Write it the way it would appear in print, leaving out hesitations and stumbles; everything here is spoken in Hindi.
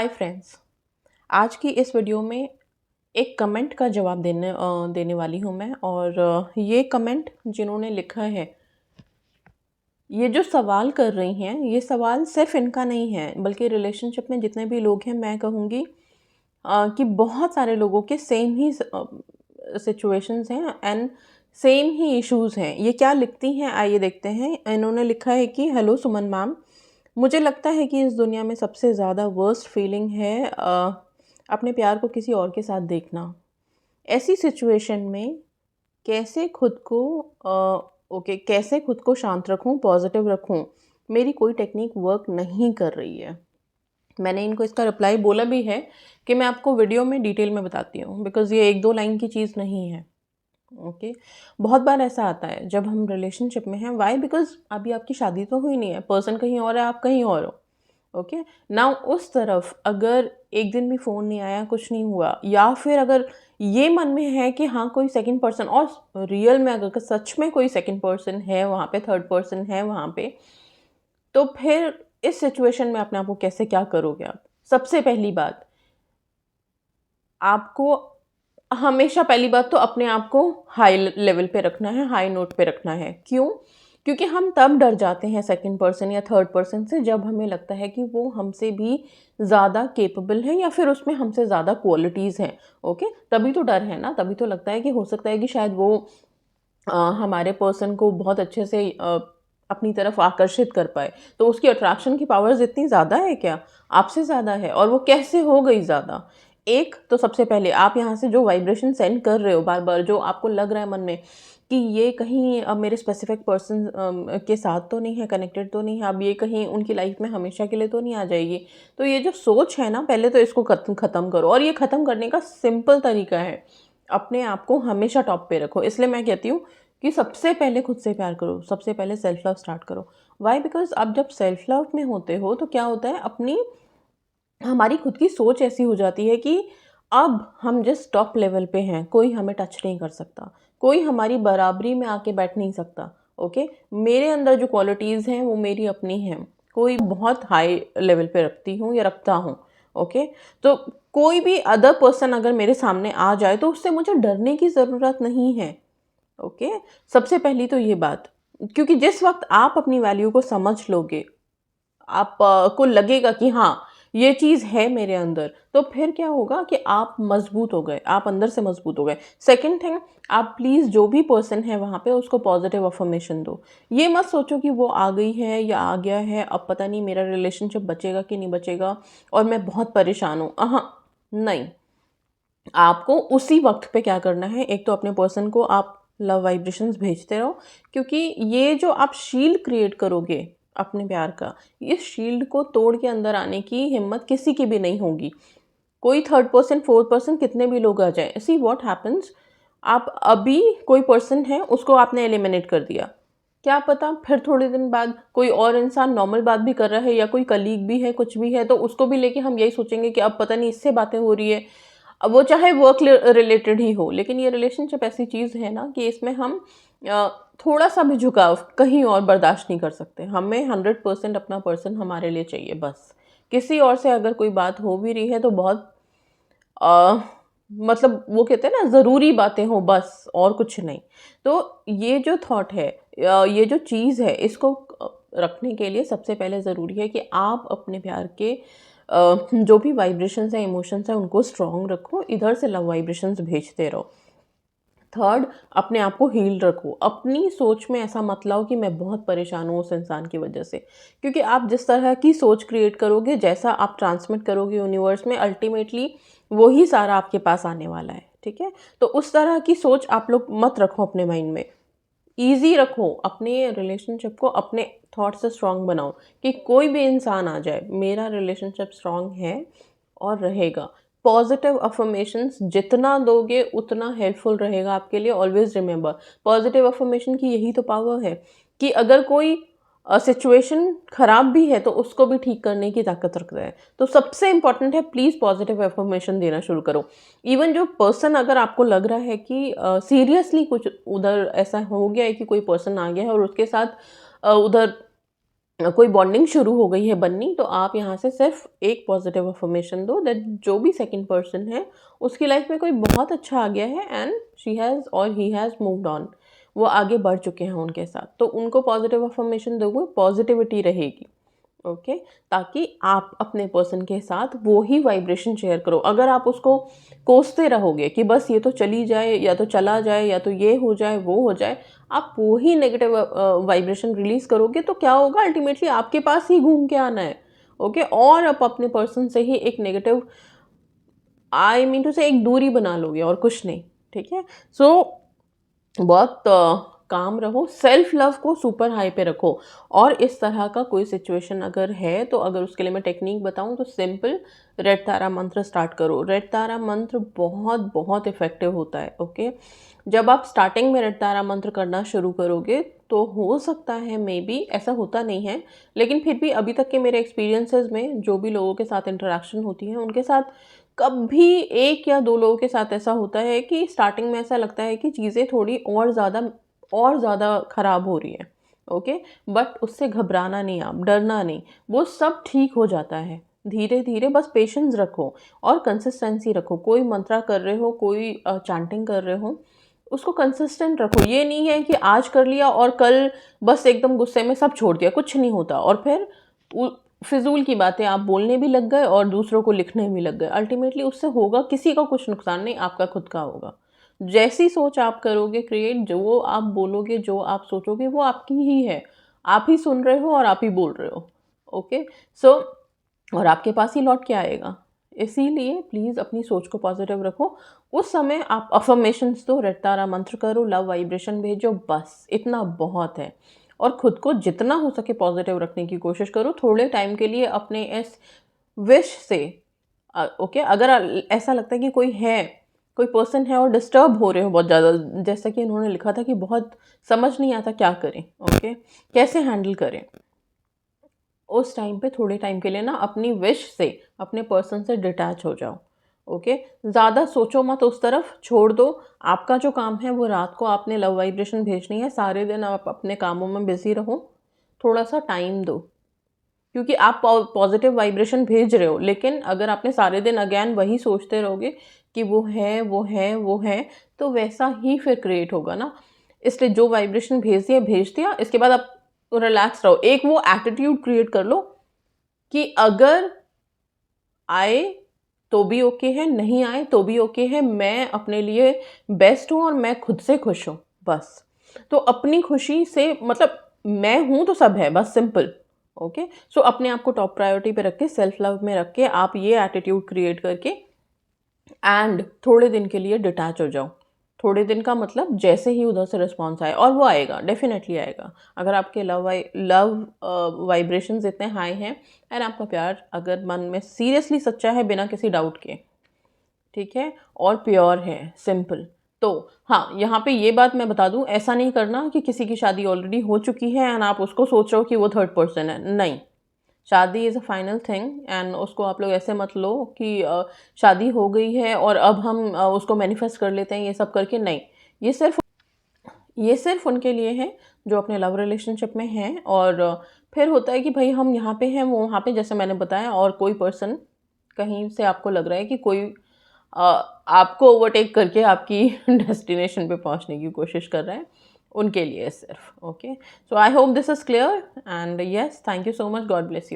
Hi friends. आज की इस वीडियो में एक कमेंट का जवाब देने वाली हूँ मैं। और ये कमेंट जिन्होंने लिखा है, ये जो सवाल कर रही हैं, ये सवाल सिर्फ इनका नहीं है, बल्कि रिलेशनशिप में जितने भी लोग हैं, मैं कहूँगी कि बहुत सारे लोगों के सेम ही सिचुएशंस हैं एंड सेम ही इश्यूज़ हैं। ये क्या लिखती हैं, आइए देखते हैं। इन्होंने लिखा है कि हेलो सुमन मैम, मुझे लगता है कि इस दुनिया में सबसे ज़्यादा वर्स्ट फीलिंग है अपने प्यार को किसी और के साथ देखना। ऐसी सिचुएशन में कैसे खुद को कैसे खुद को शांत रखूं, पॉजिटिव रखूं। मेरी कोई टेक्निक वर्क नहीं कर रही है। मैंने इनको इसका रिप्लाई बोला भी है कि मैं आपको वीडियो में डिटेल में बताती हूँ, बिकॉज़ ये एक दो लाइन की चीज़ नहीं है। ओके। बहुत बार ऐसा आता है जब हम रिलेशनशिप में हैं। वाई? बिकॉज अभी आपकी शादी तो हुई नहीं है, पर्सन कहीं और है, आप कहीं और हो। ओके। नाउ उस तरफ अगर एक दिन भी फ़ोन नहीं आया, कुछ नहीं हुआ, या फिर अगर ये मन में है कि हाँ कोई सेकंड पर्सन, और रियल में अगर सच में कोई सेकंड पर्सन है वहाँ पे, थर्ड पर्सन है वहाँ पे, तो फिर इस सिचुएशन में अपने आप को कैसे क्या करोगे आप? सबसे पहली बात, आपको हमेशा पहली बात तो अपने आप को हाई लेवल पे रखना है, हाई नोट पे रखना है। क्यों? क्योंकि हम तब डर जाते हैं सेकंड पर्सन या थर्ड पर्सन से जब हमें लगता है कि वो हमसे भी ज़्यादा केपेबल है या फिर उसमें हमसे ज़्यादा क्वालिटीज़ हैं। ओके, तभी तो डर है ना, तभी तो लगता है कि हो सकता है कि शायद वो हमारे पर्सन को बहुत अच्छे से अपनी तरफ आकर्षित कर पाए। तो उसकी अट्रैक्शन की पावर्स इतनी ज़्यादा है क्या? आपसे ज़्यादा है। और वो कैसे हो गई ज़्यादा? एक तो सबसे पहले आप यहाँ से जो वाइब्रेशन सेंड कर रहे हो बार-बार, जो आपको लग रहा है मन में कि ये कहीं मेरे स्पेसिफिक पर्सन के साथ तो नहीं है, कनेक्टेड तो नहीं है, अब ये कहीं उनकी लाइफ में हमेशा के लिए तो नहीं आ जाएगी। तो ये जो सोच है ना, पहले तो इसको ख़त्म करो। और ये ख़त्म करने का सिंपल तरीका है, अपने आप को हमेशा टॉप पे रखो। इसलिए मैं कहती हूँ कि सबसे पहले खुद से प्यार करो, सबसे पहले सेल्फ लव स्टार्ट करो। वाई? बिकॉज आप जब सेल्फ लव में होते हो तो क्या होता है, हमारी खुद की सोच ऐसी हो जाती है कि अब हम जिस टॉप लेवल पे हैं, कोई हमें टच नहीं कर सकता, कोई हमारी बराबरी में आके बैठ नहीं सकता। ओके, मेरे अंदर जो क्वालिटीज़ हैं वो मेरी अपनी हैं, कोई बहुत हाई लेवल पे रखती हूँ या रखता हूँ। ओके, तो कोई भी अदर पर्सन अगर मेरे सामने आ जाए तो उससे मुझे डरने की ज़रूरत नहीं है। ओके, सबसे पहली तो ये बात, क्योंकि जिस वक्त आप अपनी वैल्यू को समझ लोगे, आप को लगेगा कि हाँ ये चीज़ है मेरे अंदर, तो फिर क्या होगा कि आप मजबूत हो गए, आप अंदर से मजबूत हो गए। सेकंड थिंग, आप प्लीज़ जो भी पर्सन है वहाँ पे उसको पॉजिटिव अफर्मेशन दो। ये मत सोचो कि वो आ गई है या आ गया है, अब पता नहीं मेरा रिलेशनशिप बचेगा कि नहीं बचेगा और मैं बहुत परेशान हूँ। नहीं। आपको उसी वक्त पे क्या करना है, एक तो अपने पर्सन को आप लव वाइब्रेशंस भेजते रहो, क्योंकि ये जो आप शील्ड क्रिएट करोगे अपने प्यार का, इस शील्ड को तोड़ के अंदर आने की हिम्मत किसी की भी नहीं होगी। कोई थर्ड पर्सन, फोर्थ पर्सन, कितने भी लोग आ जाए, सी व्हाट हैपन्स, आप अभी कोई पर्सन है उसको आपने एलिमिनेट कर दिया, क्या पता फिर थोड़े दिन बाद कोई और इंसान नॉर्मल बात भी कर रहा है या कोई कलीग भी है, कुछ भी है, तो उसको भी लेके हम यही सोचेंगे कि अब पता नहीं इससे बातें हो रही है। अब वो चाहे वर्क रिलेटेड ही हो, लेकिन ये रिलेशनशिप ऐसी चीज़ है ना कि इसमें हम अ, थोड़ा सा भी झुकाव कहीं और बर्दाश्त नहीं कर सकते। हमें 100% अपना पर्सन हमारे लिए चाहिए बस। किसी और से अगर कोई बात हो भी रही है तो बहुत अ, मतलब वो कहते हैं ना, ज़रूरी बातें हो बस, और कुछ नहीं। तो ये जो थॉट है, ये जो चीज़ है, इसको रखने के लिए सबसे पहले ज़रूरी है कि आप अपने प्यार के जो भी वाइब्रेशंस हैं, इमोशंस हैं, उनको स्ट्रॉन्ग रखो, इधर से लव वाइब्रेशंस भेजते रहो। थर्ड, अपने आप को हील रखो। अपनी सोच में ऐसा मत लाओ कि मैं बहुत परेशान हूँ उस इंसान की वजह से, क्योंकि आप जिस तरह की सोच क्रिएट करोगे, जैसा आप ट्रांसमिट करोगे यूनिवर्स में, अल्टीमेटली वही सारा आपके पास आने वाला है। ठीक है, तो उस तरह की सोच आप लोग मत रखो अपने माइंड में। ईज़ी रखो अपने रिलेशनशिप को, अपने थॉट से स्ट्रॉन्ग बनाओ कि कोई भी इंसान आ जाए, मेरा रिलेशनशिप स्ट्रॉन्ग है और रहेगा। पॉजिटिव अफर्मेशंस जितना दोगे उतना हेल्पफुल रहेगा आपके लिए। ऑलवेज रिमेंबर, पॉजिटिव अफर्मेशन की यही तो पावर है कि अगर कोई सिचुएशन खराब भी है तो उसको भी ठीक करने की ताकत रखता है। तो सबसे इम्पॉर्टेंट है, प्लीज़ पॉजिटिव अफर्मेशन देना शुरू करो। इवन जो पर्सन, अगर आपको लग रहा है कि सीरियसली कुछ उधर ऐसा हो गया है कि कोई पर्सन आ गया है और उसके साथ उधर कोई बॉन्डिंग शुरू हो गई है बननी, तो आप यहाँ से सिर्फ एक पॉजिटिव अफर्मेशन दो दैट जो भी सेकंड पर्सन है उसकी लाइफ में कोई बहुत अच्छा आ गया है एंड शी हैज़ और ही हैज़ मूव्ड ऑन, वो आगे बढ़ चुके हैं उनके साथ, तो उनको पॉजिटिव अफर्मेशन दोगे, पॉजिटिविटी रहेगी। ओके, ताकि आप अपने पर्सन के साथ वो ही वाइब्रेशन शेयर करो। अगर आप उसको कोसते रहोगे कि बस ये तो चली जाए या तो चला जाए या तो ये हो जाए वो हो जाए, आप वो ही नेगेटिव वाइब्रेशन रिलीज करोगे, तो क्या होगा, अल्टीमेटली आपके पास ही घूम के आना है। ओके, और आप अपने पर्सन से ही एक नेगेटिव, आई मीन टू से एक दूरी बना लोगे और कुछ नहीं। ठीक है, सो बहुत काम रहो, सेल्फ लव को सुपर हाई पे रखो। और इस तरह का कोई सिचुएशन अगर है तो अगर उसके लिए मैं टेक्निक बताऊं तो सिंपल रेड तारा मंत्र स्टार्ट करो। रेड तारा मंत्र बहुत बहुत इफ़ेक्टिव होता है। ओके, जब आप स्टार्टिंग में रेड तारा मंत्र करना शुरू करोगे तो हो सकता है, मे बी ऐसा होता नहीं है, लेकिन फिर भी अभी तक के मेरे एक्सपीरियंसेस में जो भी लोगों के साथ इंटरेक्शन होती है उनके साथ कभी एक या दो लोगों के साथ ऐसा होता है कि स्टार्टिंग में ऐसा लगता है कि चीज़ें थोड़ी और ज़्यादा ख़राब हो रही है। ओके, बट उससे घबराना नहीं, आप डरना नहीं, वो सब ठीक हो जाता है धीरे धीरे। बस पेशेंस रखो और कंसिस्टेंसी रखो। कोई मंत्रा कर रहे हो, कोई चैंटिंग कर रहे हो, उसको कंसिस्टेंट रखो। ये नहीं है कि आज कर लिया और कल बस एकदम गुस्से में सब छोड़ दिया, कुछ नहीं होता, और फिर फिजूल की बातें आप बोलने भी लग गए और दूसरों को लिखने भी लग गए। अल्टीमेटली उससे होगा किसी का कुछ नुकसान नहीं, आपका खुद का होगा। जैसी सोच आप करोगे क्रिएट, जो आप बोलोगे, जो आप सोचोगे, वो आपकी ही है। आप ही सुन रहे हो और आप ही बोल रहे हो। ओके, सो और आपके पास ही लौट के आएगा। इसीलिए प्लीज़ अपनी सोच को पॉजिटिव रखो। उस समय आप अफर्मेशंस दो, रेड तारा मंत्र करो, लव वाइब्रेशन भेजो, बस इतना बहुत है। और खुद को जितना हो सके पॉजिटिव रखने की कोशिश करो थोड़े टाइम के लिए अपने इस विश से। ओके, अगर ऐसा लगता है कि कोई पर्सन है और डिस्टर्ब हो रहे हो बहुत ज़्यादा, जैसा कि इन्होंने लिखा था कि बहुत समझ नहीं आता क्या करें, ओके, कैसे हैंडल करें, उस टाइम पे थोड़े टाइम के लिए ना अपनी विश से, अपने पर्सन से डिटैच हो जाओ। ओके, ज़्यादा सोचो मत उस तरफ, छोड़ दो। आपका जो काम है वो रात को आपने लव वाइब्रेशन भेजनी है, सारे दिन आप अपने कामों में बिजी रहो, थोड़ा सा टाइम दो, क्योंकि आप पॉजिटिव वाइब्रेशन भेज रहे हो, लेकिन अगर आपने सारे दिन अगेन वही सोचते रहोगे कि वो है वो है वो है, तो वैसा ही फिर क्रिएट होगा ना। इसलिए जो वाइब्रेशन भेज दिया, इसके बाद आप रिलैक्स रहो। एक वो एटीट्यूड क्रिएट कर लो कि अगर आए तो भी ओके है, नहीं आए तो भी ओके है, मैं अपने लिए बेस्ट हूँ और मैं खुद से खुश हूँ, बस। तो अपनी खुशी से मतलब मैं हूँ तो सब है, बस सिंपल। ओके, सो अपने आप को टॉप प्रायोरिटी पे रख के, सेल्फ लव में रख के आप ये एटीट्यूड क्रिएट करके एंड थोड़े दिन के लिए डिटैच हो जाओ। थोड़े दिन का मतलब जैसे ही उधर से रिस्पॉन्स आए, और वो आएगा, डेफिनेटली आएगा। अगर आपके लव वाइब्रेशंस इतने हाई हैं एंड आपका प्यार अगर मन में सीरियसली सच्चा है बिना किसी डाउट के, ठीक है, और प्योर है, सिंपल, तो हाँ, यहाँ पे ये बात मैं बता दूँ, ऐसा नहीं करना कि किसी की शादी ऑलरेडी हो चुकी है एंड आप उसको सोच रहे हो कि वो थर्ड पर्सन है। नहीं, शादी is a final thing and उसको आप लोग ऐसे मत लो कि शादी हो गई है और अब हम उसको मैनिफेस्ट कर लेते हैं ये सब करके। नहीं, ये सिर्फ उनके लिए है जो अपने लव रिलेशनशिप में हैं, और फिर होता है कि भाई हम यहाँ पे हैं, वो वहाँ पे, जैसे मैंने बताया, और कोई पर्सन कहीं से आपको लग रहा है कि कोई आपको ओवरटेक करके आपकी डेस्टिनेशन पे पहुँचने की कोशिश कर रहा है, उनके लिए सिर्फ। Okay, so I hope this is clear and yes, thank you so much, God bless you.